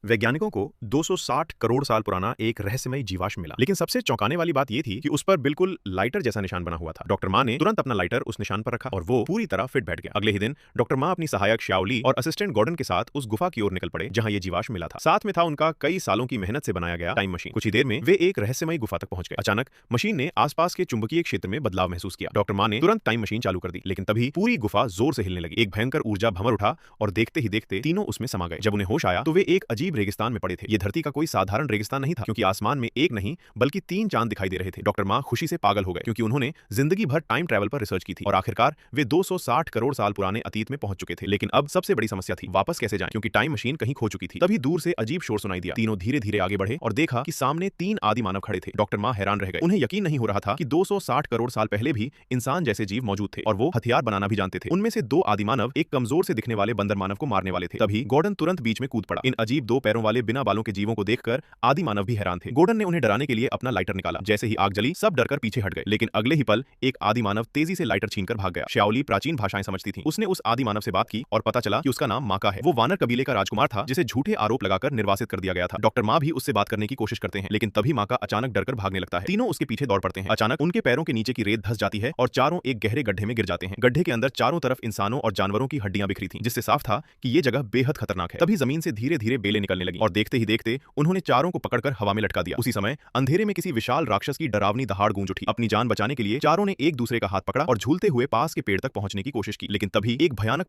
वैज्ञानिकों को 260 करोड़ साल पुराना एक रहस्यमय जीवाश्म मिला, लेकिन सबसे चौंकाने वाली बात यह थी कि उस पर बिल्कुल लाइटर जैसा निशान बना हुआ था। डॉक्टर मा ने तुरंत अपना लाइटर उस निशान पर रखा और वो पूरी तरह फिट बैठ गया। अगले ही दिन डॉक्टर मा अपनी सहायक श्याओली और असिस्टेंट गॉर्डन के साथ उस गुफा की ओर निकल पड़े जहां ये जीवाश्म मिला था। साथ में था उनका कई सालों की मेहनत से बनाया गया टाइम मशीन। कुछ ही देर में वे एक रहस्यमय गुफा तक पहुंच गए। अचानक मशीन ने आसपास के चुंबकीय क्षेत्र में बदलाव महसूस किया। डॉक्टर मा ने तुरंत टाइम मशीन चालू कर दी, लेकिन तभी पूरी गुफा जोर से हिलने लगी। एक भयंकर ऊर्जा भंवर उठा और देखते ही देखते तीनों उसमें समा गए। जब उन्हें होश आया तो वे एक अजीब रेगिस्तान में पड़े थे। ये धरती का कोई साधारण रेगिस्तान नहीं था, क्योंकि आसमान में एक नहीं बल्कि 3 चांद दिखाई दे रहे थे। डॉक्टर मा खुशी से पागल हो गए, क्योंकि उन्होंने जिंदगी भर टाइम ट्रैवल पर रिसर्च की थी और आखिरकार वे 260 करोड़ साल पुराने अतीत में पहुंच चुके थे। लेकिन अब सबसे बड़ी समस्या थी, वापस कैसे जाएं, क्योंकि टाइम मशीन कहीं खो चुकी थी। तभी दूर से अजीब शोर सुनाई दिया। तीनों धीरे धीरे आगे बढ़े और देखा कि सामने 3 आदि मानव खड़े थे। डॉक्टर मा हैरान रह गए। उन्हें यकीन नहीं हो रहा था कि 260 करोड़ साल पहले भी इंसान जैसे जीव मौजूद थे और वो हथियार बनाना भी जानते थे। उनमें से 2 आदि मानव एक कमजोर से दिखने वाले बंदर मानव को मारने वाले थे। तभी गॉर्डन तुरंत बीच में कूद पड़ा। इन अजीब 2 पैरों वाले बिना बालों के जीवों को देखकर आदि मानव भी हैरान थे। गॉर्डन ने उन्हें डराने के लिए अपना लाइटर निकाला। जैसे ही आग जली, सब डरकर पीछे हट गए, लेकिन अगले ही पल एक आदि मानव तेजी से लाइटर छीनकर भाग गया। श्याओली प्राचीन भाषाएं समझती थी। उसने उस आदि मानव से बात की और पता चला कि उसका नाम माका है। वो वानर कबीले का राजकुमार था, जिसे झूठे आरोप लगाकर निर्वासित कर दिया गया था। डॉक्टर मा भी उससे बात करने की कोशिश करते हैं, लेकिन तभी माका अचानक डरकर भागने लगता है। तीनों उसके पीछे दौड़ पड़ते हैं। अचानक उनके पैरों के नीचे की रेत धंस जाती है और चारों एक गहरे गड्ढे में गिर जाते हैं। गड्ढे के अंदर चारों तरफ इंसानों और जानवरों की हड्डियां बिखरी थीं, जिससे साफ था कि ये जगह बेहद खतरनाक है। तभी जमीन से धीरे धीरे बेलें निकलने लगी और देखते ही देखते उन्होंने चारों को पकड़कर हवा में लटका दिया। उसी समय अंधेरे में किसी विशाल राक्षस की डरावनी दहाड़ गूंज उठी। अपनी जान बचाने के लिए चारों ने एक दूसरे का हाथ पकड़ा और झूलते हुए पास के पेड़ तक पहुंचने की कोशिश की, लेकिन तभी एक भयानक